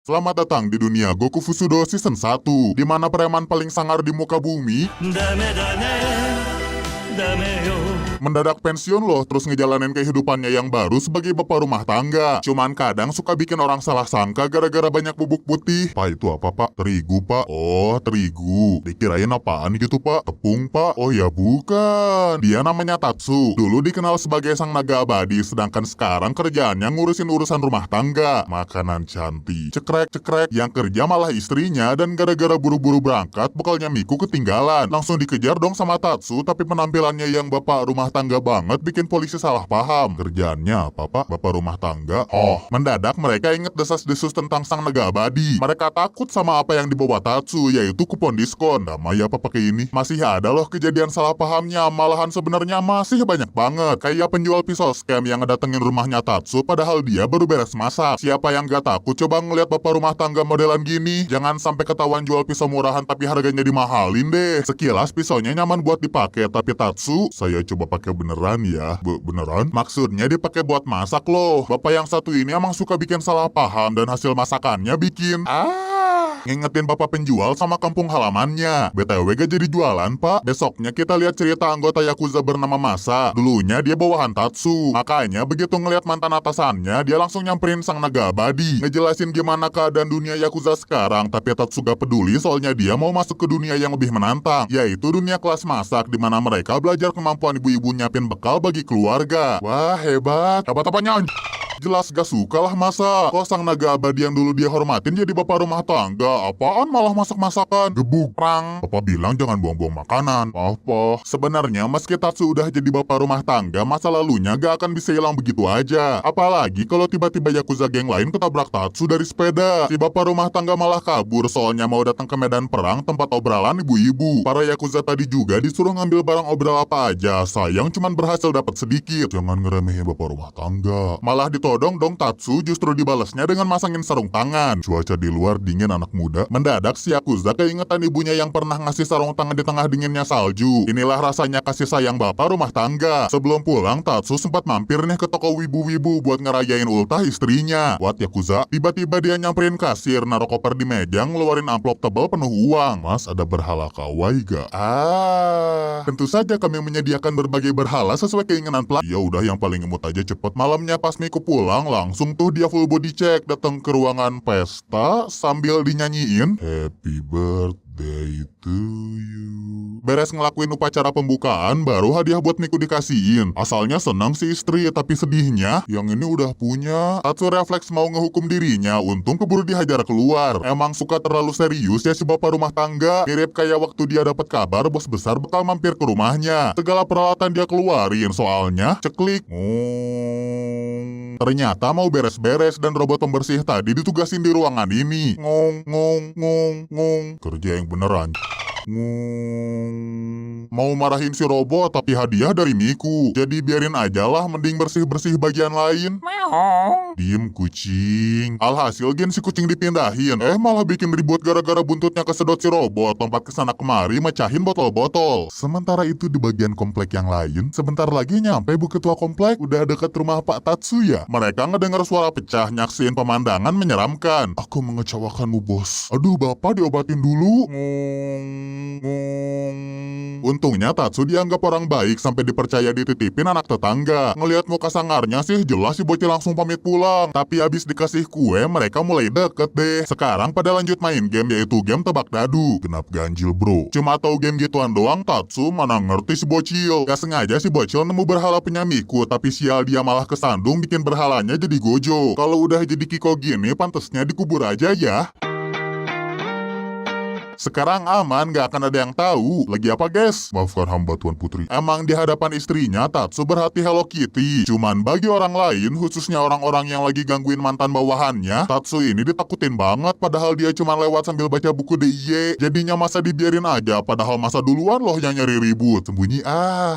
Selamat datang di dunia Goku Fusudo Season 1, di mana preman paling sangar di muka bumi mendadak pensiun loh, terus ngejalanin kehidupannya yang baru sebagai bapak rumah tangga. Cuman kadang suka bikin orang salah sangka gara-gara banyak bubuk putih. Pak, itu apa pak? Terigu pak? Oh, terigu. Dikirain apaan gitu pak? Tepung pak? Oh ya bukan. Dia namanya Tatsu. Dulu dikenal sebagai sang naga abadi, sedangkan sekarang kerjaannya ngurusin urusan rumah tangga. Makanan cantik. Cekrek-cekrek. Yang kerja malah istrinya, dan gara-gara buru-buru berangkat, bekalnya Miku ketinggalan. Langsung dikejar dong sama Tatsu, tapi penampilannya yang bapak rumah tangga banget bikin polisi salah paham. Kerjaannya apa pak? Bapak rumah tangga? Oh, mendadak mereka inget desas-desus tentang sang naga abadi. Mereka takut sama apa yang dibawa Tatsu, yaitu kupon diskon. Damai apa pakai ini? Masih ada loh kejadian salah pahamnya, malahan sebenarnya masih banyak banget. Kayak penjual pisau scam yang ngedatengin rumahnya Tatsu padahal dia baru beres masak. Siapa yang gak takut coba ngeliat bapak rumah tangga modelan gini? Jangan sampai ketahuan jual pisau murahan tapi harganya dimahalin deh. Sekilas pisaunya nyaman buat dipakai, tapi Tatsu, saya coba pakai beneran ya. Beneran? Maksudnya dipakai buat masak loh. Bapak yang satu ini emang suka bikin salah paham, dan hasil masakannya bikin ngingetin bapak penjual sama kampung halamannya. BTW gak jadi jualan pak. Besoknya kita lihat cerita anggota Yakuza bernama Masa. Dulunya dia bawahan Tatsu. Makanya begitu ngelihat mantan atasannya, dia langsung nyamperin sang naga abadi, ngejelasin gimana keadaan dunia Yakuza sekarang. Tapi Tatsu gak peduli, soalnya dia mau masuk ke dunia yang lebih menantang, yaitu dunia kelas masak, dimana mereka belajar kemampuan ibu-ibu nyiapin bekal bagi keluarga. Wah hebat. Hebat apanya? Jelas gak suka lah masa. Kok sang naga abadi yang dulu dia hormatin jadi bapak rumah tangga? Apaan malah masak-masakan? Gebuk, perang. Papa bilang jangan buang-buang makanan. Apa? Sebenarnya meski Tatsu udah jadi bapak rumah tangga, masa lalunya gak akan bisa hilang begitu aja. Apalagi kalau tiba-tiba Yakuza geng lain ketabrak Tatsu dari sepeda. Si bapak rumah tangga malah kabur soalnya mau datang ke medan perang tempat obralan ibu-ibu. Para Yakuza tadi juga disuruh ngambil barang obral apa aja. Sayang cuman berhasil dapat sedikit. Jangan ngeremehin bapak rumah tangga. Malah ditodong dong Tatsu, justru dibalasnya dengan masangin sarung tangan. Cuaca di luar dingin anak muda. Mendadak si Yakuza keingetan ibunya yang pernah ngasih sarung tangan di tengah dinginnya salju. Inilah rasanya kasih sayang bapak rumah tangga. Sebelum pulang, Tatsu sempat mampir nih ke toko wibu-wibu buat ngerayain ultah istrinya. Buat Yakuza, tiba-tiba dia nyamperin kasir, naruh koper di meja, ngeluarin amplop tebal penuh uang. Mas, ada berhala kawaii gak? Tentu saja kami menyediakan berbagai berhala sesuai keinginan pelanggan. Ya udah, yang paling imut aja cepet. Malamnya pas Miku pulang, langsung tuh dia full body check, datang ke ruangan pesta sambil dinyanyiin Happy Birthday to you. Beres ngelakuin upacara pembukaan, baru hadiah buat Miku dikasihin. Asalnya senang si istri, tapi sedihnya yang ini udah punya. Tatsu refleks mau ngehukum dirinya, untung keburu dihajar keluar. Emang suka terlalu serius ya si bapak rumah tangga. Mirip kayak waktu dia dapat kabar bos besar bakal mampir ke rumahnya. Segala peralatan dia keluarin, soalnya ceklik. Ternyata mau beres-beres, dan robot pembersih tadi ditugasin di ruangan ini. Ngong. Kerja yang beneran. Mau marahin si robot, tapi hadiah dari Miku. Jadi biarin aja lah, mending bersih-bersih bagian lain. Diem kucing. Alhasil gen si kucing dipindahin, malah bikin ribut gara-gara buntutnya kesedot si robot. Lompat kesana kemari mecahin botol-botol. Sementara itu di bagian komplek yang lain, sebentar lagi nyampe bu ketua komplek. Udah deket rumah Pak Tatsu ya. Mereka ngedengar suara pecah, nyaksiin pemandangan menyeramkan. Aku mengecewakanmu bos. Aduh bapak, diobatin dulu. Untungnya Tatsu dianggap orang baik sampai dipercaya dititipin anak tetangga. Ngelihat muka sangarnya sih jelas si bocil langsung pamit pulang. Tapi abis dikasih kue, mereka mulai deket deh. Sekarang pada lanjut main game, yaitu game tebak dadu. Genap ganjil bro. Cuma tahu game gituan doang, Tatsu mana ngerti si bocil. Gak sengaja si bocil nemu berhala punya Miku, tapi sial dia malah kesandung bikin berhalanya jadi gojo. Kalau udah jadi Kiko gini, pantesnya dikubur aja ya. Sekarang aman, gak akan ada yang tahu. Lagi apa guys? Maafkan hamba Tuan Putri. Emang di hadapan istrinya Tatsu berhati Hello Kitty. Cuman bagi orang lain, khususnya orang-orang yang lagi gangguin mantan bawahannya, Tatsu ini ditakutin banget. Padahal dia cuma lewat sambil baca buku DIY. Jadinya masa dibiarin aja, padahal masa duluan loh yang nyari ribut. Sembunyi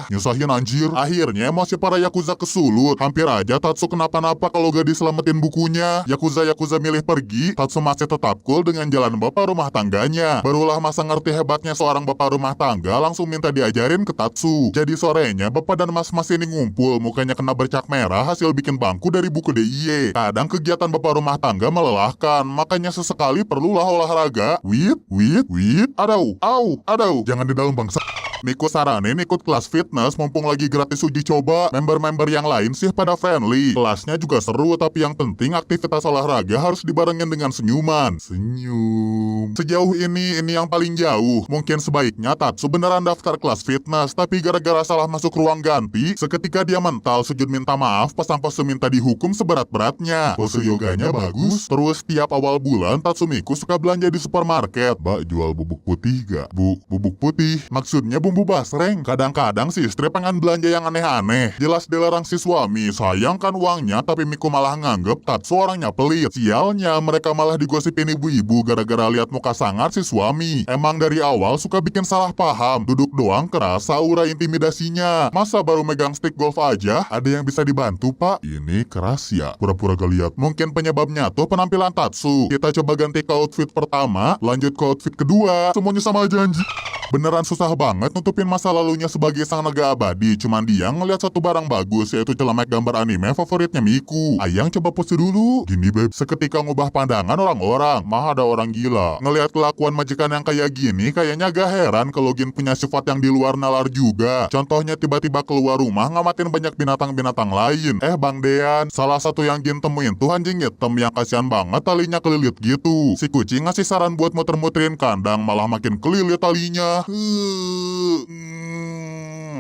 nyusahin anjir. Akhirnya emosi para Yakuza kesulut. Hampir aja Tatsu kenapa-napa kalau gak diselamatin bukunya. Yakuza milih pergi, Tatsu masih tetap cool dengan jalan bapak rumah tangganya. Barulah masa ngerti hebatnya seorang bapak rumah tangga, langsung minta diajarin ke Tatsu. Jadi sorenya bapak dan mas-mas ini ngumpul, mukanya kena bercak merah hasil bikin bangku dari buku DIY. Kadang kegiatan bapak rumah tangga melelahkan, makanya sesekali perlulah olahraga. Wit, adau, adau. Jangan di dalam bangsa. Miku saranin ikut kelas fitness mumpung lagi gratis uji coba. Member-member yang lain sih pada friendly. Kelasnya juga seru, tapi yang penting aktivitas olahraga harus dibarengin dengan senyuman. Senyum. Sejauh ini yang paling jauh. Mungkin sebaiknya Tatsu beneran daftar kelas fitness, tapi gara-gara salah masuk ruang ganti, seketika dia mental sujud minta maaf, pasang pose minta dihukum seberat-beratnya. Pose yoganya bagus. Terus tiap awal bulan Tatsu Miku suka belanja di supermarket. Mbak jual bubuk putih gak? Bu, bubuk putih. Maksudnya bumbu basreng. Kadang-kadang si istri pengen belanja yang aneh-aneh. Jelas dilarang si suami. Sayang kan uangnya, tapi Miku malah nganggep Tatsu orangnya pelit. Sialnya mereka malah digosipin ibu-ibu gara-gara lihat muka sangar si suami. Emang dari awal suka bikin salah paham. Duduk doang kerasa aura intimidasinya. Masa baru megang stick golf aja ada yang bisa dibantu, Pak? Ini keras ya. Pura-pura gak lihat. Mungkin penyebabnya tuh penampilan Tatsu. Kita coba ganti ke outfit pertama, lanjut ke outfit kedua. Semuanya sama aja anjir. Beneran susah banget nutupin masa lalunya sebagai sang naga abadi. Cuman dia ngeliat satu barang bagus, yaitu celemek gambar anime favoritnya Miku. Ayang coba pose dulu. Gini beb, seketika ngubah pandangan orang-orang. Mah ada orang gila. Ngeliat kelakuan majikan yang kayak gini, kayaknya gak heran kalau Gin punya sifat yang di luar nalar juga. Contohnya tiba-tiba keluar rumah ngamatin banyak binatang-binatang lain. Bang Dean, salah satu yang Gin temuin tuh anjing hitam yang kasihan banget talinya kelilit gitu. Si kucing ngasih saran buat muter-muterin kandang, malah makin kelilit talinya.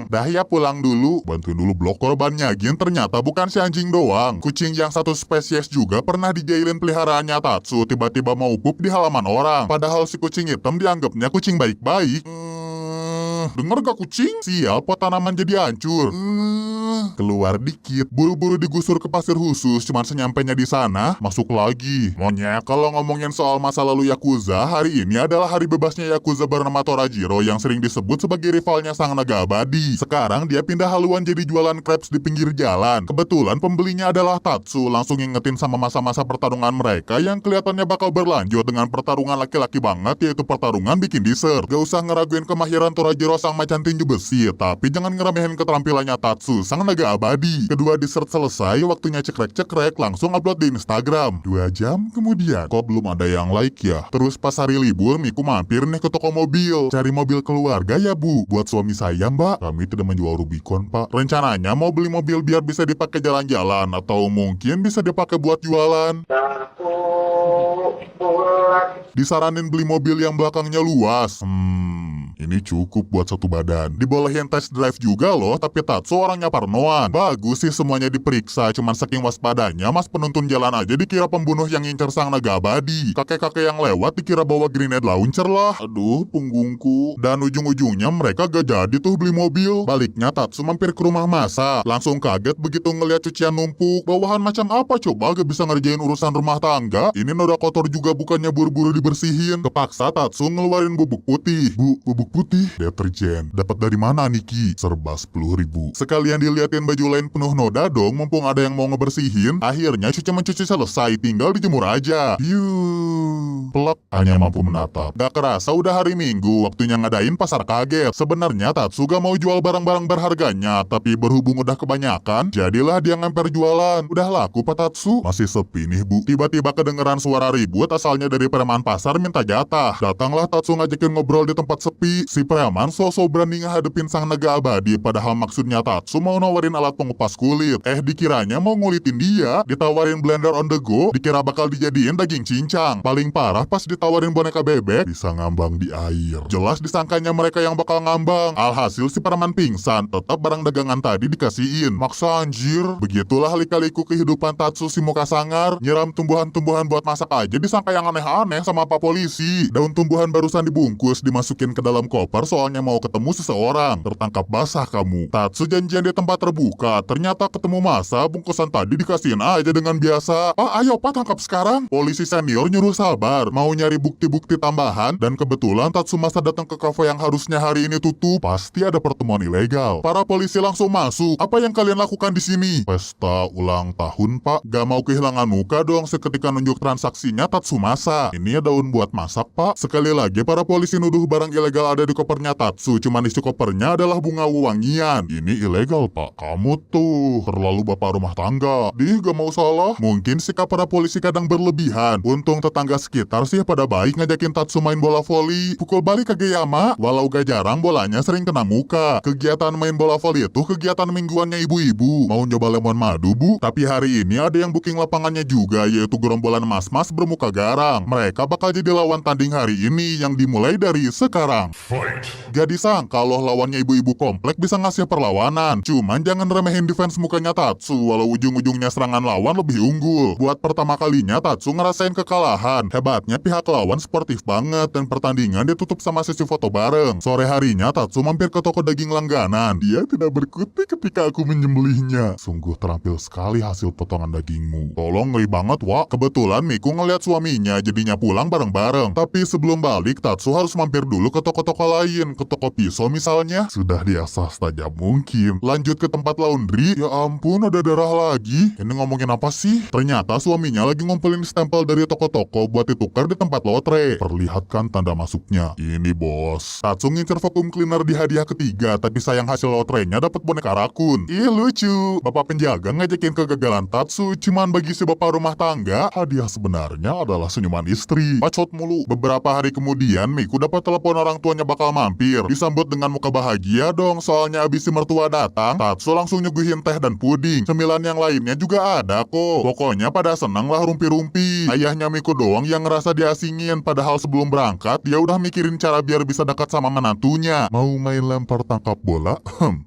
Dah ya pulang dulu. Bantuin dulu blok korbannya. Gin ternyata bukan si anjing doang. Kucing yang satu spesies juga pernah dijailin peliharaannya Tatsu. Tiba-tiba mau pup di halaman orang. Padahal si kucing hitam dianggapnya kucing baik-baik. Denger gak kucing? Sial, pot tanaman jadi hancur. Keluar dikit, buru-buru digusur ke pasir khusus. Cuman senyampainya di sana, masuk lagi. Monyet, kalau ngomongin soal masa lalu Yakuza, hari ini adalah hari bebasnya Yakuza bernama Torajiro yang sering disebut sebagai rivalnya sang naga abadi. Sekarang dia pindah haluan jadi jualan crepes di pinggir jalan. Kebetulan pembelinya adalah Tatsu, langsung ngingetin sama masa-masa pertarungan mereka yang kelihatannya bakal berlanjut dengan pertarungan laki-laki banget, yaitu pertarungan bikin dessert. Gak usah ngeraguin kemahiran Torajiro sang macan tinju besi, tapi jangan ngeremehin keterampilannya Tatsu, sang naga abadi. Kedua dessert selesai, waktunya cekrek-cekrek, langsung upload di Instagram. 2 jam kemudian, kok belum ada yang like ya? Terus pas hari libur, Miku mampir nih ke toko mobil. Cari mobil keluarga ya bu? Buat suami saya mbak. Kami tidak menjual Rubicon pak. Rencananya mau beli mobil biar bisa dipakai jalan-jalan, atau mungkin bisa dipakai buat jualan. Disaranin beli mobil yang belakangnya luas. Ini cukup buat satu badan. Dibolehin test drive juga loh, tapi Tatsu orangnya parnoan. Bagus sih semuanya diperiksa, cuman saking waspadanya mas penuntun jalan aja dikira pembunuh yang ngincer sang naga abadi. Kakek-kakek yang lewat dikira bawa grenade launcher lah. Aduh, punggungku. Dan ujung-ujungnya mereka gak jadi tuh beli mobil. Baliknya Tatsu mampir ke rumah masa. Langsung kaget begitu ngeliat cucian numpuk. Bawahan macam apa coba gak bisa ngerjain urusan rumah tangga? Ini noda kotor juga bukannya buru-buru dibersihin. Kepaksa Tatsu ngeluarin bubuk putih. Bu, bubuk putih? Deterjen. Dapat dari mana Niki? Serba 10.000. Sekalian diliatin baju lain penuh noda dong, mumpung ada yang mau ngebersihin. Akhirnya cuci-mencuci selesai, tinggal dijemur aja. Pelak hanya mampu menatap. Gak kerasa udah hari Minggu, waktunya ngadain pasar kaget. Sebenarnya Tatsu gak mau jual barang-barang berharganya, tapi berhubung udah kebanyakan, jadilah dia ngemper jualan. Udah laku Pak Tatsu? Masih sepi nih bu. Tiba-tiba kedengeran suara ribut asalnya dari preman pasar minta jatah. Datanglah Tatsu ngajakin ngobrol di tempat sepi. Si preman so-so berani ngehadepin sang naga abadi, padahal maksudnya Tatsu mau nawarin alat pengupas kulit. Dikiranya mau ngulitin dia. Ditawarin blender on the go, dikira bakal dijadiin daging cincang. Paling parah pas ditawarin boneka bebek, bisa ngambang di air. Jelas disangkanya mereka yang bakal ngambang. Alhasil si preman pingsan, tetap barang dagangan tadi dikasihin. Maksa anjir. Begitulah lika-liku kehidupan Tatsu si muka sangar. Nyiram tumbuhan-tumbuhan buat masak aja disangka yang aneh-aneh sama pak polisi. Daun tumbuhan barusan dibungkus, dimasukin ke dalam dalam koper soalnya mau ketemu seseorang. Tertangkap basah kamu. Tatsu janjian di tempat terbuka. Ternyata ketemu masa, bungkusan tadi dikasihin aja dengan biasa. Pak, ayo Pak tangkap sekarang. Polisi senior nyuruh sabar. Mau nyari bukti-bukti tambahan. Dan kebetulan Tatsumasa datang ke kafe yang harusnya hari ini tutup. Pasti ada pertemuan ilegal. Para polisi langsung masuk. Apa yang kalian lakukan di sini? Pesta ulang tahun Pak. Gak mau kehilangan muka dong seketika nunjuk transaksinya Tatsumasa. Ini daun buat masak Pak. Sekali lagi para polisi nuduh barang ilegal ada di kopernya Tatsu. Cuman isi kopernya adalah bunga wangian. Ini ilegal Pak. Kamu tuh terlalu bapak rumah tangga. Gak mau salah. Mungkin sikap para polisi kadang berlebihan. Untung tetangga sekitar sih pada baik ngajakin Tatsu main bola voli. Pukul balik Kageyama. Walau gak jarang bolanya sering kena muka. Kegiatan main bola voli itu kegiatan mingguannya ibu-ibu. Mau nyoba lemon madu Bu? Tapi hari ini ada yang booking lapangannya juga, yaitu gerombolan mas-mas bermuka garang. Mereka bakal jadi lawan tanding hari ini yang dimulai dari sekarang. Fight. Gak disangka loh lawannya ibu-ibu komplek bisa ngasih perlawanan. Cuman jangan remehin defense mukanya Tatsu, walau ujung-ujungnya serangan lawan lebih unggul. Buat pertama kalinya Tatsu ngerasain kekalahan. Hebatnya pihak lawan sportif banget dan pertandingan ditutup sama sesi foto bareng. Sore harinya Tatsu mampir ke toko daging langganan. Dia tidak berkutik ketika aku menyembelihnya. Sungguh terampil sekali hasil potongan dagingmu. Tolong, ngeri banget Wak. Kebetulan Miku ngeliat suaminya jadinya pulang bareng-bareng. Tapi sebelum balik Tatsu harus mampir dulu ke toko-toko lain. Ke toko pisau misalnya. Sudah diasah saja mungkin. Lanjut ke tempat laundry. Ya ampun, ada darah lagi. Ini ngomongin apa sih? Ternyata suaminya lagi ngumpulin stempel dari toko-toko buat ditukar di tempat lotre. Perlihatkan tanda masuknya. Ini bos. Tatsu ngincer vacuum cleaner di hadiah ketiga. Tapi sayang hasil lotrenya dapat boneka rakun. Ih lucu. Bapak penjaga ngajakin kegagalan Tatsu. Cuman bagi si bapak rumah tangga, hadiah sebenarnya adalah senyuman istri. Bacot mulu. Beberapa hari kemudian Miku dapat telepon orang tuanya bakal mampir. Disambut dengan muka bahagia dong. Soalnya abis si mertua datang, Tatsu langsung nyuguhin teh dan puding. Cemilan yang lainnya juga ada kok. Pokoknya pada senang lah rumpi-rumpi. Ayahnya Miku doang yang ngerasa diasingin. Padahal sebelum berangkat, dia udah mikirin cara biar bisa dekat sama menantunya. Mau main lempar tangkap bola?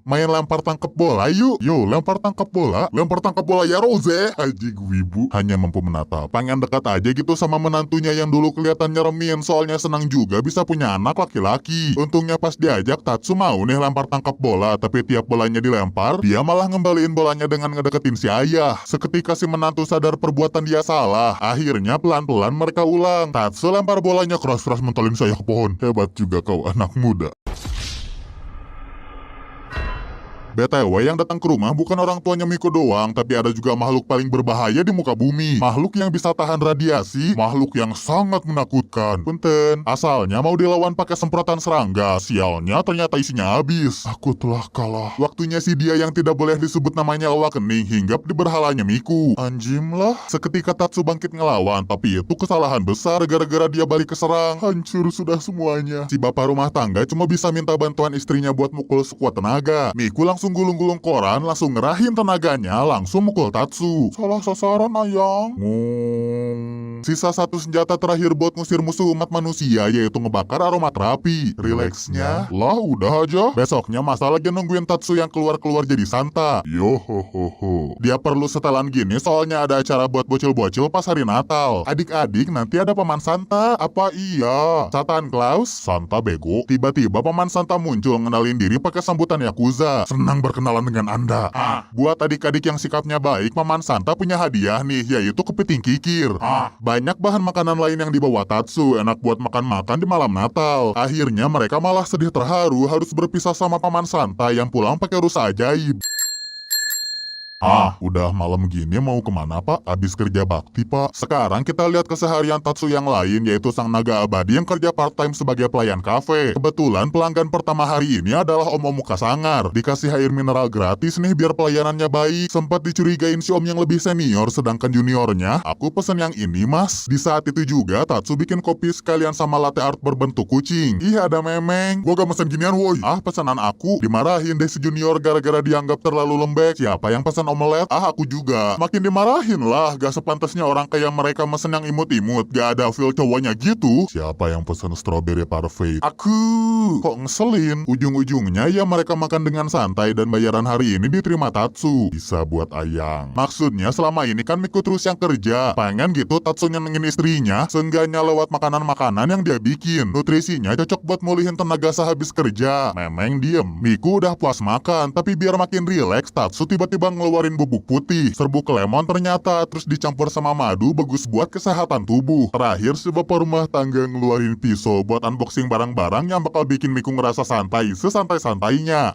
Main lempar tangkap bola yuk. Yo, lempar tangkap bola. Lempar tangkap bola ya Rose. Haji wibu hanya mampu menatap. Pengen dekat aja gitu sama menantunya yang dulu kelihatan nyeremin. Soalnya senang juga bisa punya anak laki-laki. Untungnya pas diajak Tatsu mau nih lempar tangkap bola. Tapi tiap bolanya dilempar, dia malah ngembaliin bolanya dengan ngedeketin si ayah. Seketika si menantu sadar perbuatan dia salah. Akhirnya pelan-pelan mereka ulang. Tatsu lempar bolanya keras-keras mentolin saya ke pohon. Hebat juga kau anak muda. BTW yang datang ke rumah bukan orang tuanya Miku doang, tapi ada juga makhluk paling berbahaya di muka bumi. Makhluk yang bisa tahan radiasi, makhluk yang sangat menakutkan. Punten, asalnya mau dilawan pakai semprotan serangga, sialnya ternyata isinya habis. Aku telah kalah. Waktunya si dia yang tidak boleh disebut namanya awakening hinggap di berhalanya Miku. Anjim lah. Seketika Tatsu bangkit ngelawan, tapi itu kesalahan besar gara-gara dia balik keserang. Hancur sudah semuanya. Si bapak rumah tangga cuma bisa minta bantuan istrinya buat mukul sekuat tenaga. Miku langsung gulung-gulung koran, langsung ngerahin tenaganya, langsung mukul Tatsu. Salah sasaran ayang. Sisa satu senjata terakhir buat ngusir musuh umat manusia, yaitu ngebakar aromaterapi. Rileksnya, lah udah aja. Besoknya masa lagi nungguin Tatsu yang keluar-keluar jadi Santa. Yohohoho. Dia perlu setelan gini soalnya ada acara buat bocil-bocil pas hari Natal. Adik-adik nanti ada paman Santa. Apa iya? Satan Claus? Santa bego. Tiba-tiba paman Santa muncul ngenalin diri pakai sambutan Yakuza. Senang berkenalan dengan Anda. Buat adik-adik yang sikapnya baik, paman Santa punya hadiah nih, yaitu kepiting kikir. Banyak bahan makanan lain yang dibawa Tatsu, enak buat makan-makan di malam Natal. Akhirnya mereka malah sedih terharu harus berpisah sama paman Santa yang pulang pakai rusa ajaib. Udah malam gini mau kemana Pak? Abis kerja bakti Pak. Sekarang kita lihat keseharian Tatsu yang lain, yaitu sang naga abadi yang kerja part-time sebagai pelayan kafe. Kebetulan pelanggan pertama hari ini adalah om muka sangar. Dikasih air mineral gratis nih biar pelayanannya baik. Sempat dicurigain si om yang lebih senior, sedangkan juniornya, aku pesen yang ini mas. Di saat itu juga Tatsu bikin kopi sekalian sama latte art berbentuk kucing. Ih ada memeng. Gua gak mesen ginian woi. Pesanan aku. Dimarahin deh si junior gara-gara dianggap terlalu lembek. Siapa yang pesan om omelet? Ah, aku juga. Makin dimarahin lah, gak sepantasnya orang kayak mereka mesen yang imut-imut, gak ada feel cowoknya gitu. Siapa yang pesen strawberry parfait? Aku. Kok ngeselin? Ujung-ujungnya ya mereka makan dengan santai dan bayaran hari ini diterima Tatsu. Bisa buat ayang. Maksudnya selama ini kan Miku terus yang kerja. Pengen gitu Tatsu nyenengin istrinya, seenggaknya lewat makanan-makanan yang dia bikin. Nutrisinya cocok buat mulihin tenaga sehabis kerja. Memeng diem. Miku udah puas makan, tapi biar makin rileks, Tatsu tiba-tiba ngeluarin bubuk putih. Serbuk lemon ternyata, terus dicampur sama madu, bagus buat kesehatan tubuh. Terakhir si bapak rumah tangga ngeluarin pisau buat unboxing barang-barang yang bakal bikin Miku ngerasa santai, sesantai-santainya.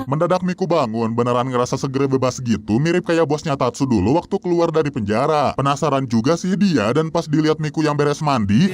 Mendadak Miku bangun, beneran ngerasa seger bebas gitu, mirip kayak bosnya Tatsu dulu waktu keluar dari penjara. Penasaran juga sih dia, dan pas dilihat Miku yang beres mandi,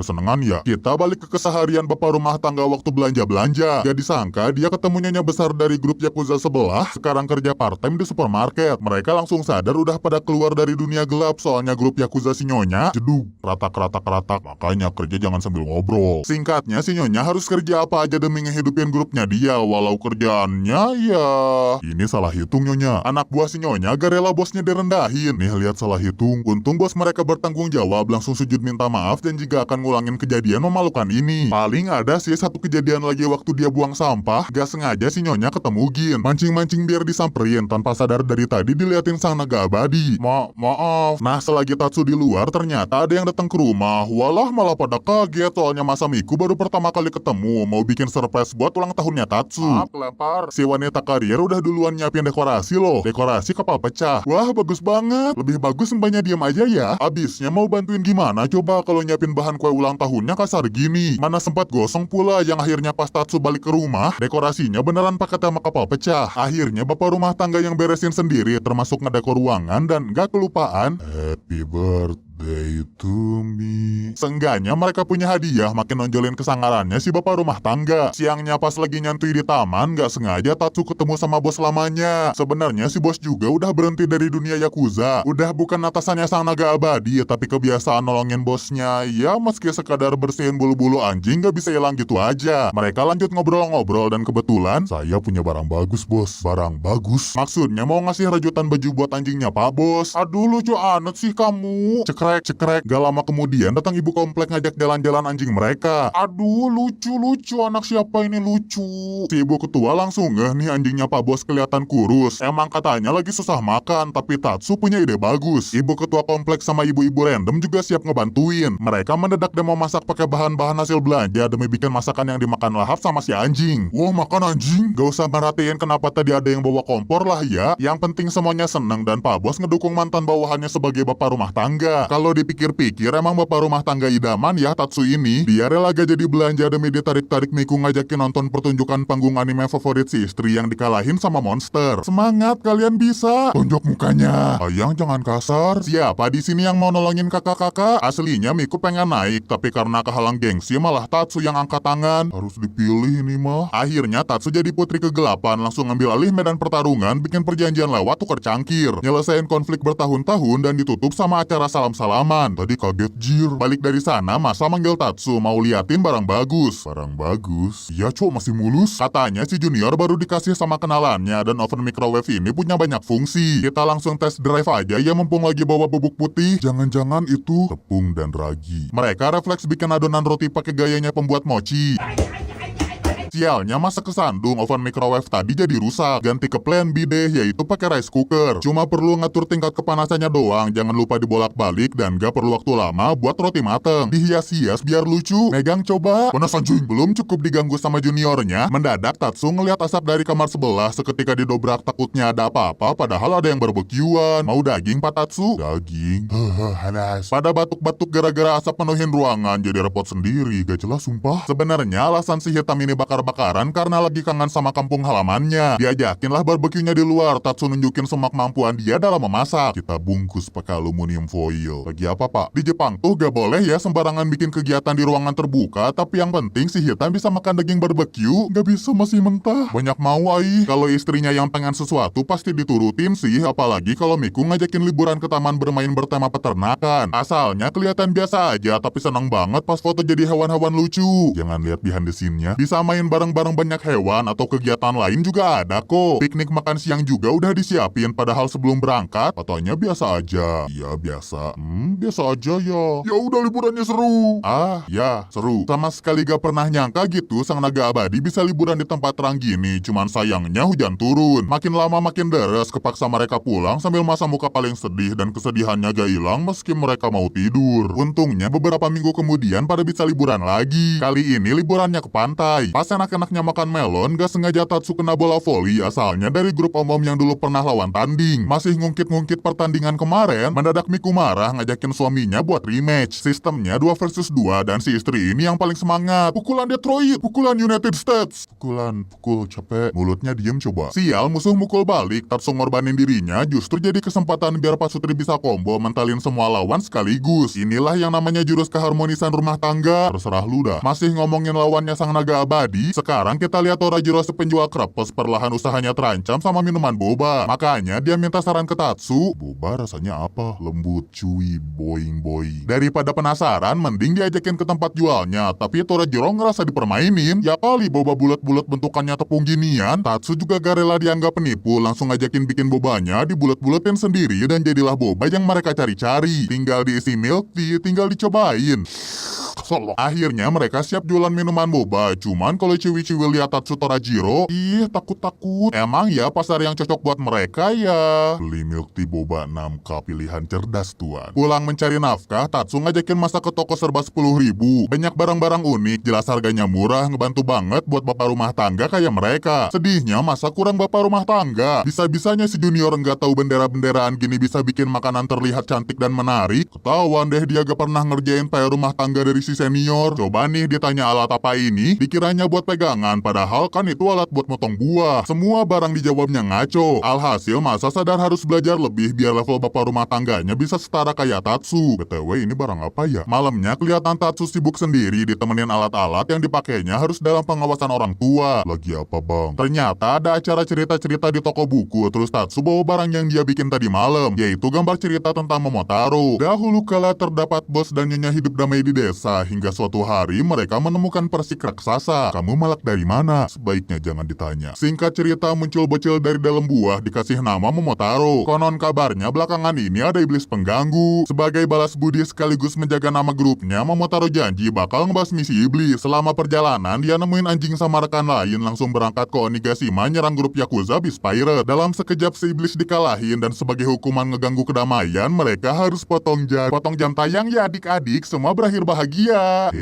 kesenengan ya. Kita balik ke keseharian bapak rumah tangga waktu belanja-belanja. Gak disangka dia ketemu nyonya besar dari grup Yakuza sebelah, sekarang kerja part-time di supermarket. Mereka langsung sadar udah pada keluar dari dunia gelap, soalnya grup Yakuza si nyonya jedug, ratak-ratak-ratak. Makanya kerja jangan sambil ngobrol. Singkatnya si nyonya harus kerja apa aja demi ngehidupin grupnya dia, walau kerjaannya ya... Ini salah hitung nyonya. Anak buah si nyonya gak rela bosnya direndahin. Nih lihat salah hitung. Untung bos mereka bertanggung jawab, langsung sujud minta maaf dan jika akan ngulangin kejadian memalukan ini. Paling ada sih satu kejadian lagi waktu dia buang sampah, gak sengaja si nyonya ketemu Gin. Mancing-mancing biar disamperin, tanpa sadar dari tadi diliatin sang naga abadi. Maaf. Nah selagi Tatsu di luar, ternyata ada yang datang ke rumah. Walah malah pada kaget, soalnya masa Miku baru pertama kali ketemu, mau bikin surprise buat ulang tahunnya Tatsu. Kelempar. Si wanita karir udah duluan nyiapin dekorasi loh. Dekorasi kapal pecah. Wah bagus banget. Lebih bagus mbaknya diam aja ya. Abisnya mau bantuin gimana coba kalau nyiapin bahan kue ulang tahunnya kasar gini. Mana sempat gosong pula yang akhirnya pas Tatsu balik ke rumah, dekorasinya beneran pakai tema kapal pecah. Akhirnya bapak rumah tangga yang beresin sendiri, termasuk ngedekor ruangan dan gak kelupaan Happy Birthday to me. Seenggaknya mereka punya hadiah, makin nonjolin kesangarannya si bapak rumah tangga. Siangnya pas lagi nyantui di taman, gak sengaja Tatsu ketemu sama bos lamanya. Sebenarnya si bos juga udah berhenti dari dunia Yakuza. Udah bukan atasannya sang naga abadi, tapi kebiasaan nolongin bosnya. Ya meski sekadar bersihin bulu-bulu anjing gak bisa hilang gitu aja. Mereka lanjut ngobrol-ngobrol dan kebetulan saya punya barang bagus bos. Barang bagus? Maksudnya mau ngasih rajutan baju buat anjingnya pak bos. Aduh lucu anet sih kamu. Cekrek. Gak lama kemudian datang ibu komplek ngajak jalan-jalan anjing mereka. Aduh lucu anak siapa ini lucu. Si ibu ketua langsung ngeh nih anjingnya pak bos kelihatan kurus. Emang katanya lagi susah makan, tapi Tatsu punya ide bagus. Ibu ketua komplek sama ibu-ibu random juga siap ngebantuin. Mereka mendadak demo masak pakai bahan-bahan hasil belanja demi bikin masakan yang dimakan lahap sama si anjing. Wah makan anjing? Gak usah merhatiin kenapa tadi ada yang bawa kompor lah ya. Yang penting semuanya seneng dan pak bos ngedukung mantan bawahannya sebagai bapak rumah tangga. Kalau dipikir-pikir emang bapak rumah tangga idaman ya Tatsu ini. Dia rela gak jadi belanja demi ditarik-tarik Miku ngajakin nonton pertunjukan panggung anime favorit si istri yang dikalahin sama monster. Semangat kalian bisa. Tunjuk mukanya. Ayang jangan kasar. Siapa di sini yang mau nolongin kakak-kakak? Aslinya Miku pengen naik, tapi karena kehalang gengsi malah Tatsu yang angkat tangan. Harus dipilih ini mah. Akhirnya Tatsu jadi putri kegelapan, langsung ngambil alih medan pertarungan, bikin perjanjian lewat tukar cangkir. Nyelesain konflik bertahun-tahun dan ditutup sama acara salam-salaman. Tadi kaget jir. Balik dari sana masa manggil Tatsu mau liatin barang bagus. Barang bagus? Iya cok masih mulus. Katanya si junior baru dikasih sama kenalannya dan oven microwave ini punya banyak fungsi. Kita langsung test drive aja ya mumpung lagi bawa bubuk putih. Jangan-jangan itu tepung dan ragi. Mereka refleks bikin adonan roti pakai gayanya pembuat mochi. Sialnya masa kesandung oven microwave tadi jadi rusak. Ganti ke plan B deh, yaitu pakai rice cooker. Cuma perlu ngatur tingkat kepanasannya doang, jangan lupa dibolak-balik dan gak perlu waktu lama buat roti mateng. Dihias-hias biar lucu. Megang coba. Panas anjing. Belum cukup diganggu sama juniornya, mendadak Tatsu ngeliat asap dari kamar sebelah. Seketika didobrak takutnya ada apa-apa, padahal ada yang barbekyuan. Mau daging Pak Tatsu? Daging. Hanas. Pada batuk-batuk gara-gara asap penuhin ruangan, jadi repot sendiri. Gak jelas sumpah. Sebenarnya alasan si hitam ini bakar-bakaran karena lagi kangen sama kampung halamannya. Diajakinlah barbekyunya di luar. Tatsu nunjukin semua kemampuan dia dalam memasak. Kita bungkus pakai aluminium foil. Lagi apa pak? Di Jepang tuh gak boleh ya sembarangan bikin kegiatan di ruangan terbuka. Tapi yang penting si hitam bisa makan daging barbekyu. Gak bisa masih mentah. Banyak mau ai. Kalau istrinya yang pengen sesuatu pasti diturutin sih. Apalagi kalau Miku ngajakin liburan ke taman bermain bertema peternakan. Asalnya kelihatan biasa aja tapi seneng banget pas foto jadi hewan-hewan lucu. Jangan lihat behind the scene-nya. Bisa main bareng-bareng banyak hewan atau kegiatan lain juga ada kok. Piknik makan siang juga udah disiapin, padahal sebelum berangkat katanya biasa aja. Iya biasa. Biasa aja ya. Ya udah liburannya seru. Ah, ya seru. Sama sekali gak pernah nyangka gitu sang naga abadi bisa liburan di tempat terang gini. Cuman sayangnya hujan turun. Makin lama makin deres, kepaksa mereka pulang sambil masa muka paling sedih dan kesedihannya gak hilang meski mereka mau tidur. Untungnya beberapa minggu kemudian pada bisa liburan lagi. Kali ini liburannya ke pantai. Pas anak-anaknya makan melon, gak sengaja Tatsu kena bola voli asalnya dari grup om-om yang dulu pernah lawan tanding. Masih ngungkit-ngungkit pertandingan kemarin, mendadak Miku marah ngajakin suaminya buat rematch. Sistemnya 2 versus 2 dan si istri ini yang paling semangat. Pukulan Detroit, pukulan United States. Pukul capek. Mulutnya diem coba. Sial, musuh mukul balik. Tatsu ngorbanin dirinya justru jadi kesempatan biar Pasutri bisa combo mentalin semua lawan sekaligus. Inilah yang namanya jurus keharmonisan rumah tangga. Terserah lu dah. Masih ngomongin lawannya sang naga abadi, sekarang kita lihat Torajiro si penjual krepes perlahan usahanya terancam sama minuman boba. Makanya dia minta saran ke Tatsu. Boba rasanya apa? Lembut, cuy, boing. Daripada penasaran, mending diajakin ke tempat jualnya. Tapi Torajiro ngerasa dipermainin. Ya kali boba bulat-bulat bentukannya tepung ginian. Tatsu juga gak rela dianggap penipu, langsung ngajakin bikin bobanya dibulet-buletin sendiri dan jadilah boba yang mereka cari-cari. Tinggal diisi milk tea, tinggal dicobain. Akhirnya mereka siap jualan minuman boba. Cuman kalau ciwi-ciwi lihat Tatsu Torajiro, takut-takut. Emang ya pasar yang cocok buat mereka ya. Beli milk tea boba 6K, pilihan cerdas tuan. Pulang mencari nafkah, Tatsu ngajakin masak ke toko serba 10.000. Banyak barang-barang unik, jelas harganya murah, ngebantu banget buat bapak rumah tangga kayak mereka. Sedihnya masa kurang bapak rumah tangga. Bisa-bisanya si junior nggak tahu bendera-benderaan gini bisa bikin makanan terlihat cantik dan menarik. Ketahuan deh dia gak pernah ngerjain PR rumah tangga dari si senior. Coba nih ditanya alat apa ini, dikiranya buat pegangan, padahal kan itu alat buat motong buah. Semua barang dijawabnya ngaco. Alhasil masa sadar harus belajar lebih biar level bapak rumah tangganya bisa setara kayak Tatsu. BTW ini barang apa ya? Malamnya kelihatan Tatsu sibuk sendiri ditemenin alat-alat yang dipakainya harus dalam pengawasan orang tua. Lagi apa bang? Ternyata ada acara cerita-cerita di toko buku, terus Tatsu bawa barang yang dia bikin tadi malam, yaitu gambar cerita tentang Momotaro. Dahulu kala terdapat bos dan nyonya hidup damai di desa. Hingga suatu hari mereka menemukan persik raksasa. Kamu malak dari mana? Sebaiknya jangan ditanya. Singkat cerita muncul bocil dari dalam buah dikasih nama Momotaro. Konon kabarnya belakangan ini ada iblis pengganggu. Sebagai balas budi sekaligus menjaga nama grupnya, Momotaro janji bakal ngebahas misi iblis. Selama perjalanan dia nemuin anjing sama rekan lain langsung berangkat ke Onigashima nyerang grup Yakuza Beast Pirate. Dalam sekejap si iblis dikalahin dan sebagai hukuman ngeganggu kedamaian mereka harus potong jam. Potong jam tayang ya adik-adik, semua berakhir bahagia.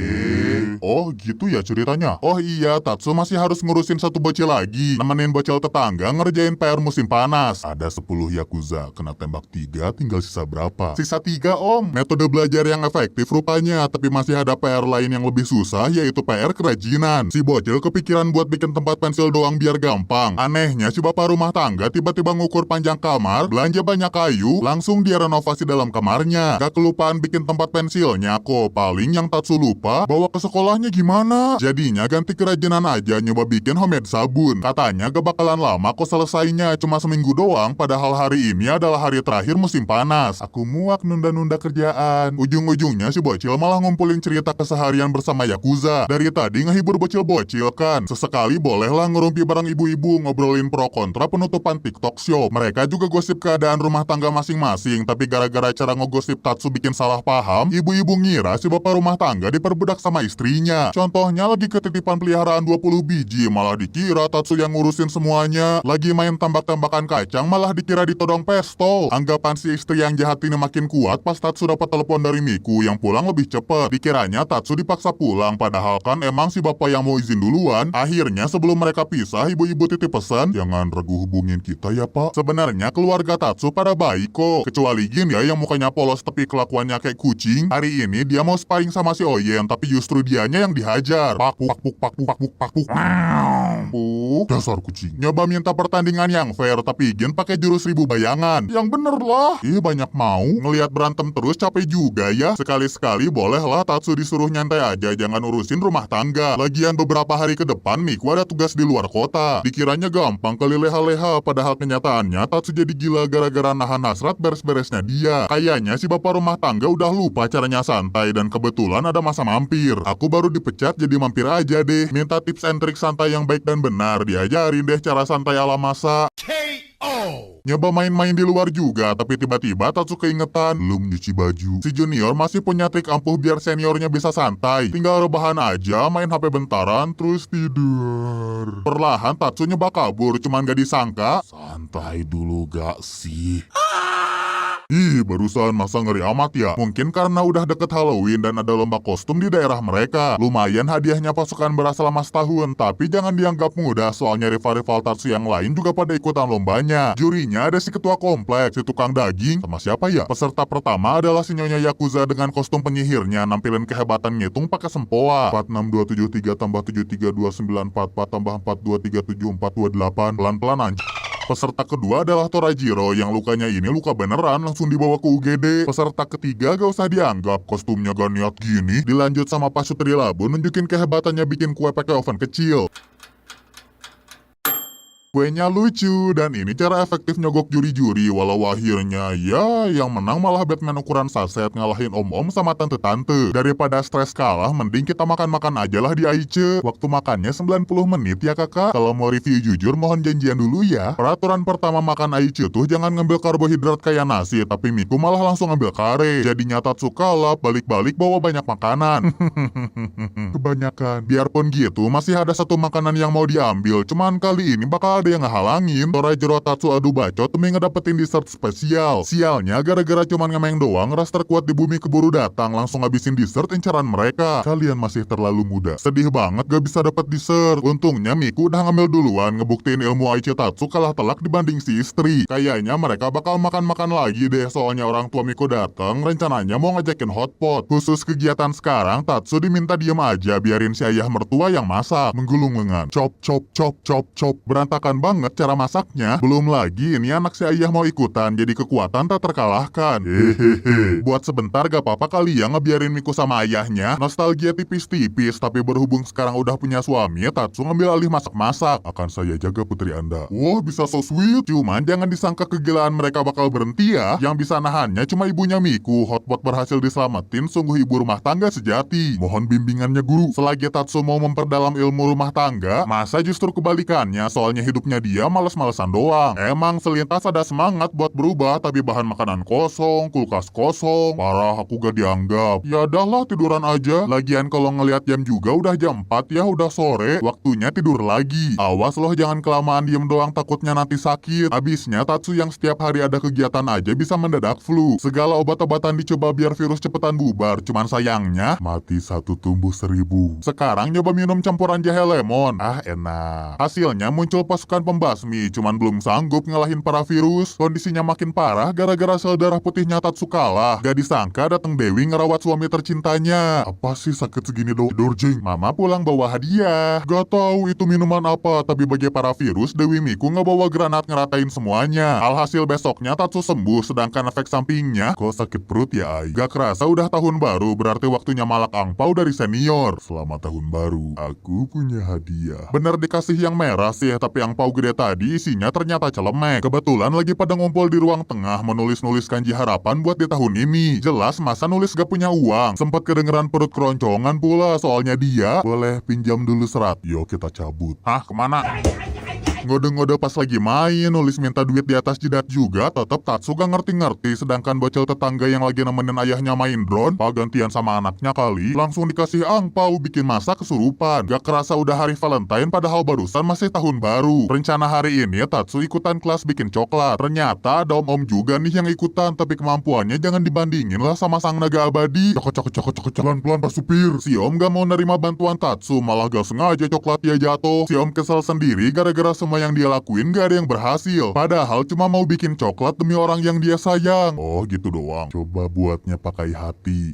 Oh gitu ya ceritanya. Oh iya, Tatsu masih harus ngurusin satu bocil lagi, nemenin bocil tetangga ngerjain PR musim panas. Ada 10 Yakuza, kena tembak 3, tinggal sisa berapa? Sisa 3 om. Metode belajar yang efektif rupanya, tapi masih ada PR lain yang lebih susah, yaitu PR kerajinan. Si bocil kepikiran buat bikin tempat pensil doang biar gampang. Anehnya si bapak rumah tangga tiba-tiba ngukur panjang kamar, belanja banyak kayu, langsung dia renovasi dalam kamarnya. Gak kelupaan bikin tempat pensilnya kok. Paling yang Tatsu lupa, bawa ke sekolahnya gimana? Jadinya ganti kerajinan aja, nyoba bikin homemade sabun. Katanya gak bakalan lama kok selesainya, cuma seminggu doang, padahal hari ini adalah hari terakhir musim panas. Aku muak nunda-nunda kerjaan. Ujung-ujungnya si bocil malah ngumpulin cerita keseharian bersama Yakuza. Dari tadi ngehibur bocil-bocil kan. Sesekali bolehlah ngerumpi bareng ibu-ibu, ngobrolin pro kontra penutupan TikTok Shop. Mereka juga gosip keadaan rumah tangga masing-masing, tapi gara-gara cara ngegosip Tatsu bikin salah paham, ibu-ibu ngira si bapak rumah tangga diperbudak sama istrinya. Contohnya lagi ketitipan peliharaan 20 biji, malah dikira Tatsu yang ngurusin semuanya. Lagi main tambak-tambakan kacang, malah dikira ditodong pistol. Anggapan si istri yang jahat ini makin kuat pas Tatsu dapat telepon dari Miku yang pulang lebih cepet. Dikiranya Tatsu dipaksa pulang, padahal kan emang si bapak yang mau izin duluan. Akhirnya sebelum mereka pisah, ibu-ibu titip pesan, jangan ragu hubungin kita ya pak. Sebenarnya keluarga Tatsu pada baik kok, kecuali Gin ya yang mukanya polos tapi kelakuannya kayak kucing. Hari ini dia mau sparring sama si Oyen, tapi justru dianya yang dihajar. Pakpuk. tuh. Dasar kucing. Nyoba minta pertandingan yang fair tapi izin pakai jurus 1000 bayangan. Yang bener lah. Banyak mau. Ngelihat berantem terus capek juga ya. Sekali-sekali bolehlah Tatsu disuruh nyantai aja, jangan urusin rumah tangga. Lagian beberapa hari ke depan Miku ada tugas di luar kota. Dikiranya gampang kali leha-leha, padahal kenyataannya Tatsu jadi gila gara-gara nahan hasrat beres-beresnya dia. Kayaknya si bapak rumah tangga udah lupa caranya santai dan kebetulan ada masa mampir. Aku baru dipecat jadi mampir aja deh. Minta tips and trik santai yang baik dan benar, diajarin deh cara santai ala masa. Nyoba main-main di luar juga, tapi tiba-tiba Tatsu keingetan belum nyuci baju. Si junior masih punya trik ampuh biar seniornya bisa santai. Tinggal rebahan aja, main HP bentaran, terus tidur. Perlahan Tatsu nyoba kabur, cuman gak disangka. Santai dulu gak sih? Barusan masa ngeri amat ya? Mungkin karena udah deket Halloween dan ada lomba kostum di daerah mereka. Lumayan hadiahnya pasukan beras selama setahun, tapi jangan dianggap mudah soalnya rival-rival Tatsu yang lain juga pada ikutan lombanya. Jurinya ada si ketua kompleks, si tukang daging, sama siapa ya? Peserta pertama adalah si Nyonya Yakuza dengan kostum penyihirnya, nampilin kehebatan ngitung pakai sempoa. 46273 tambah 73294 tambah 4237428. Pelan-pelan anjir. Peserta kedua adalah Torajiro yang lukanya ini luka beneran langsung dibawa ke UGD. Peserta ketiga gak usah dianggap, kostumnya gak niat gini. Dilanjut sama Pak Sutri Labu nunjukin kehebatannya bikin kue pakai oven kecil. Kuenya lucu, dan ini cara efektif nyogok juri-juri, walau akhirnya ya yang menang malah Batman ukuran saset ngalahin om-om sama tante-tante. Daripada stres kalah, mending kita makan-makan aja lah di Aice. Waktu makannya 90 menit ya kakak. Kalau mau review jujur mohon janjian dulu ya. Peraturan pertama makan Aice tuh jangan ngambil karbohidrat kayak nasi, tapi Miku malah langsung ngambil kare. Jadinya Tatsu kalah, balik-balik bawa banyak makanan. Kebanyakan. Biarpun gitu, masih ada satu makanan yang mau diambil, cuman kali ini bakal ada yang ngehalangin. Torajiro Tatsu adu bacot demi ngedapetin dessert spesial. Sialnya gara-gara cuman ngemeng doang, ras terkuat di bumi keburu datang langsung ngabisin dessert incaran mereka. Kalian masih terlalu muda. Sedih banget gak bisa dapet dessert. Untungnya Miku udah ngambil duluan, ngebuktiin ilmu Aichi Tatsu kalah telak dibanding si istri. Kayaknya mereka bakal makan-makan lagi deh, soalnya orang tua Miku datang rencananya mau ngajakin hotpot. Khusus kegiatan sekarang Tatsu diminta diem aja, biarin si ayah mertua yang masak. Menggulung lengan. Chop chop chop chop chop. Berantakan banget cara masaknya. Belum lagi ini anak si ayah mau ikutan, jadi kekuatan tak terkalahkan. Hehehe. Buat sebentar gak apa-apa kali ya ngebiarin Miku sama ayahnya. Nostalgia tipis-tipis, tapi berhubung sekarang udah punya suami, Tatsu ngambil alih masak-masak. Akan saya jaga putri Anda. Wah, bisa so sweet. Cuman jangan disangka kegilaan mereka bakal berhenti ya. Yang bisa nahannya cuma ibunya Miku. Hotpot berhasil diselamatin, sungguh ibu rumah tangga sejati. Mohon bimbingannya guru. Selagi Tatsu mau memperdalam ilmu rumah tangga, masa justru kebalikannya, soalnya hidupnya dia males-malesan doang. Emang selintas ada semangat buat berubah, tapi bahan makanan kosong, kulkas kosong. Parah, aku gak dianggap. Ya dah tiduran aja. Lagian kalau ngelihat jam juga udah jam 4 ya, udah sore. Waktunya tidur lagi. Awas loh jangan kelamaan diem doang, takutnya nanti sakit. Abisnya Tatsu yang setiap hari ada kegiatan aja bisa mendadak flu. Segala obat-obatan dicoba biar virus cepetan bubar. Cuman sayangnya, mati satu tumbuh 1000. Sekarang nyoba minum campuran jahe lemon. Enak. Hasilnya muncul pasukan pembasmi, cuman belum sanggup ngalahin para virus. Kondisinya makin parah gara-gara sel darah putihnya Tatsu kalah. Gak disangka datang Dewi ngerawat suami tercintanya. Apa sih sakit segini Dorjing? Mama pulang bawa hadiah. Gak tahu itu minuman apa, tapi bagi para virus, Dewi Miku ngebawa granat ngeratain semuanya. Alhasil besoknya Tatsu sembuh, sedangkan efek sampingnya, kok sakit perut ya ay? Gak kerasa udah tahun baru, berarti waktunya malak angpau dari senior. Selamat tahun baru, aku punya hadiah. Bener dikasih yang merah sih, tapi angpau gede tadi isinya ternyata celemek. Kebetulan lagi pada ngumpul di ruang tengah menulis-nulis kanji harapan buat di tahun ini. Jelas masa nulis gak punya uang. Sempat kedengeran perut keroncongan pula, soalnya dia boleh pinjam dulu serat. Yo kita cabut. Hah, kemana? Ngode-ngode pas lagi main, nulis minta duit di atas jidat juga, tetep Tatsu gak ngerti-ngerti. Sedangkan bocil tetangga yang lagi nemenin ayahnya main drone, gantian sama anaknya kali, langsung dikasih angpau bikin masa kesurupan. Gak kerasa udah hari Valentine padahal barusan masih tahun baru. Rencana hari ini Tatsu ikutan kelas bikin coklat. Ternyata ada om-om juga nih yang ikutan, tapi kemampuannya jangan dibandingin lah sama sang naga abadi. Cokot pelan-pelan Pak Supir. Si om gak mau nerima bantuan Tatsu, malah gak sengaja coklat dia jatuh. Si om kesel sendiri gara-gara semua yang dia lakuin gak ada yang berhasil. Padahal cuma mau bikin coklat demi orang yang dia sayang. Oh gitu doang. Coba buatnya pakai hati.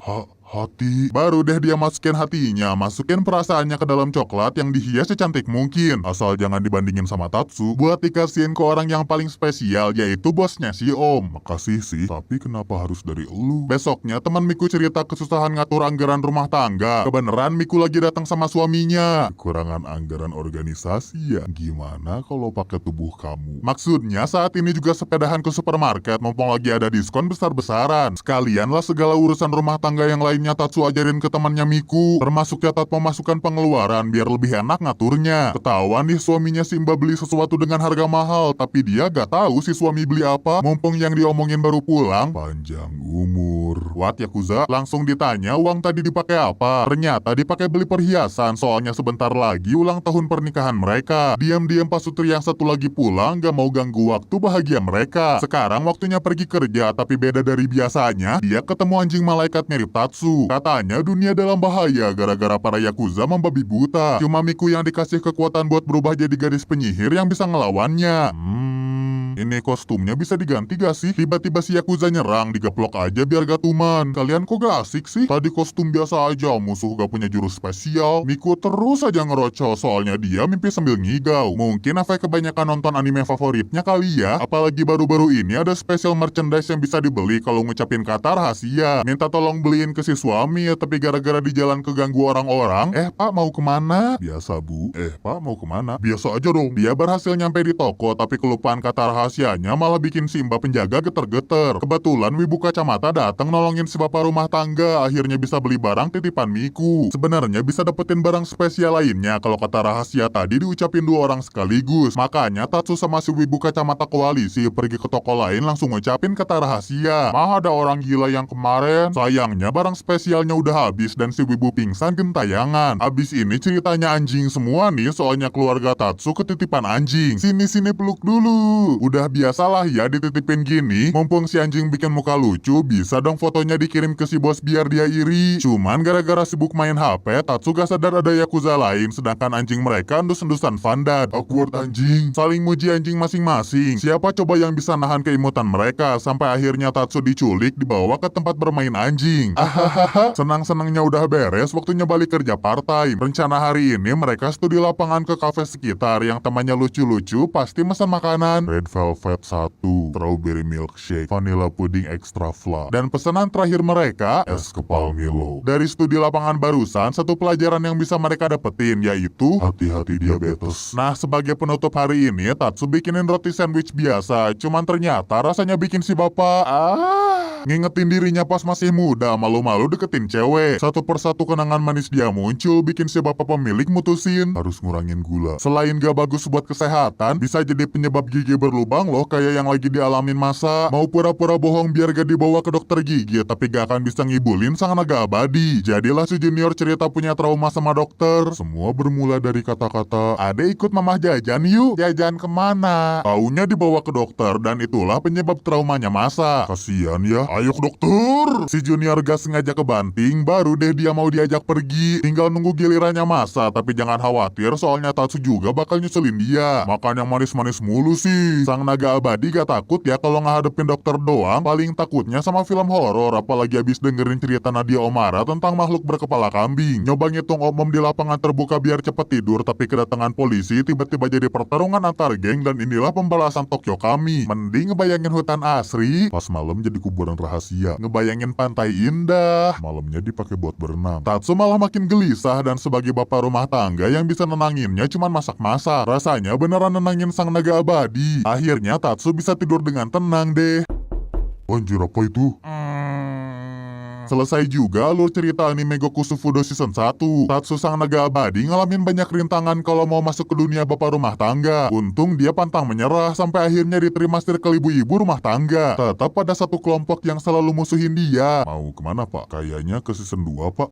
Hati. Baru deh dia masukin hatinya, masukin perasaannya ke dalam coklat yang dihias secantik mungkin. Asal jangan dibandingin sama Tatsu. Buat dikasihin ke orang yang paling spesial, yaitu bosnya si Om. Makasih sih, tapi kenapa harus dari elu? Besoknya teman Miku cerita kesusahan ngatur anggaran rumah tangga. Kebeneran Miku lagi datang sama suaminya. Kekurangan anggaran organisasi ya. Gimana kalau pakai tubuh kamu? Maksudnya saat ini juga sepedahan ke supermarket, mumpung lagi ada diskon besar-besaran. Sekalianlah segala urusan rumah tangga yang lainnya Tatsu ajarin ke temannya Miku, termasuk catat pemasukan pengeluaran biar lebih enak ngaturnya. Ketahuan nih suaminya Simba beli sesuatu dengan harga mahal, tapi dia gak tahu si suami beli apa, mumpung yang diomongin baru pulang. Panjang umur. What, Yakuza? Langsung ditanya uang tadi dipakai apa? Ternyata dipakai beli perhiasan, soalnya sebentar lagi ulang tahun pernikahan mereka. Diam-diam pas Sutri yang satu lagi pulang, gak mau ganggu waktu bahagia mereka. Sekarang waktunya pergi kerja, tapi beda dari biasanya, dia ketemu anjing malaikat mirip Tatsu. Katanya dunia dalam bahaya gara-gara para Yakuza membabi buta. Cuma Miku yang dikasih kekuatan buat berubah jadi gadis penyihir yang bisa ngelawannya. Ini kostumnya bisa diganti gak sih? Tiba-tiba si Yakuza nyerang, digeplok aja biar gak tuman. Kalian kok gak asik sih? Tadi kostum biasa aja, musuh gak punya jurus spesial. Miku terus aja ngerocos, soalnya dia mimpi sambil ngigau. Mungkin efek kebanyakan nonton anime favoritnya kali ya. Apalagi baru-baru ini ada special merchandise yang bisa dibeli kalau ngucapin kata rahasia. Minta tolong beliin ke si suami ya, tapi gara-gara di jalan keganggu orang-orang. Pak mau kemana? Biasa bu. Pak mau kemana? Biasa aja dong. Dia berhasil nyampe di toko, tapi kelupaan kata rahasianya malah bikin Simba penjaga geter-geter. Kebetulan wibu kacamata datang nolongin si bapak rumah tangga, akhirnya bisa beli barang titipan Miku. Sebenarnya bisa dapetin barang spesial lainnya kalau kata rahasia tadi diucapin 2 orang sekaligus. Makanya Tatsu sama si wibu kacamata koalisi pergi ke toko lain langsung ngucapin kata rahasia. Mah ada orang gila yang kemarin. Sayangnya barang spesialnya udah habis dan si wibu pingsan gentayangan. Abis ini ceritanya anjing semua nih, soalnya keluarga Tatsu ketitipan anjing. Sini-sini peluk dulu. Udah biasalah ya dititipin gini. Mumpung si anjing bikin muka lucu, bisa dong fotonya dikirim ke si bos biar dia iri. Cuman gara-gara sibuk main HP, Tatsu gak sadar ada Yakuza lain, sedangkan anjing mereka endus-endusan Vandad. Awkward anjing. Saling muji anjing masing-masing. Siapa coba yang bisa nahan keimutan mereka, sampai akhirnya Tatsu diculik dibawa ke tempat bermain anjing. Ahahaha. Senang-senangnya udah beres, waktunya balik kerja part-time. Rencana hari ini mereka studi lapangan ke kafe sekitar yang temannya lucu-lucu, pasti pesan makanan. Red Velvet 1, Strawberry Milkshake, Vanilla Pudding Extra Flat. Dan pesanan terakhir mereka, es kepal Milo. Dari studi lapangan barusan, satu pelajaran yang bisa mereka dapetin, yaitu hati-hati diabetes. Nah, sebagai penutup hari ini, Tatsu bikinin roti sandwich biasa, cuman ternyata rasanya bikin si bapak, ngingetin dirinya pas masih muda, malu-malu deketin cewek. Satu persatu kenangan manis dia muncul, bikin si bapak pemilik mutusin harus ngurangin gula. Selain gak bagus buat kesehatan, bisa jadi penyebab gigi berlubang loh, kayak yang lagi dialamin Masa. Mau pura-pura bohong biar gak dibawa ke dokter gigi, tapi gak akan bisa ngibulin sang naga abadi. Jadilah si junior cerita punya trauma sama dokter. Semua bermula dari kata-kata, "Ade ikut mamah jajan yuk." Jajan kemana? Taunya dibawa ke dokter, dan itulah penyebab traumanya Masa. Kasian ya. Ayo ke dokter. Si junior gak sengaja kebanting, baru deh dia mau diajak pergi. Tinggal nunggu gilirannya Masa, tapi jangan khawatir soalnya Tatsu juga bakal nyusulin dia. Makan yang manis-manis mulu sih. Sang naga abadi gak takut ya kalau ngadepin dokter doang. Paling takutnya sama film horor, apalagi abis dengerin cerita Nadia Omara tentang makhluk berkepala kambing. Nyoba ngitung om-om di lapangan terbuka biar cepet tidur, tapi kedatangan polisi tiba-tiba jadi pertarungan antar geng, dan inilah pembalasan Tokyo kami. Mending ngebayangin hutan asri, pas malam jadi kuburan rahasia. Ngebayangin pantai indah, malamnya dipakai buat berenang. Tatsu malah makin gelisah, dan sebagai bapak rumah tangga yang bisa nenanginnya cuman masak-masak. Rasanya beneran nenangin sang naga abadi. Akhirnya Tatsu bisa tidur dengan tenang deh. Anjir, apa itu? Selesai juga alur cerita anime Goku Sufudo Season 1. Tatsu sang naga abadi ngalamin banyak rintangan kalau mau masuk ke dunia bapak rumah tangga. Untung dia pantang menyerah sampai akhirnya diterima circle ibu-ibu rumah tangga. Tetap ada satu kelompok yang selalu musuhin dia. Mau kemana pak? Kayaknya ke Season 2 pak.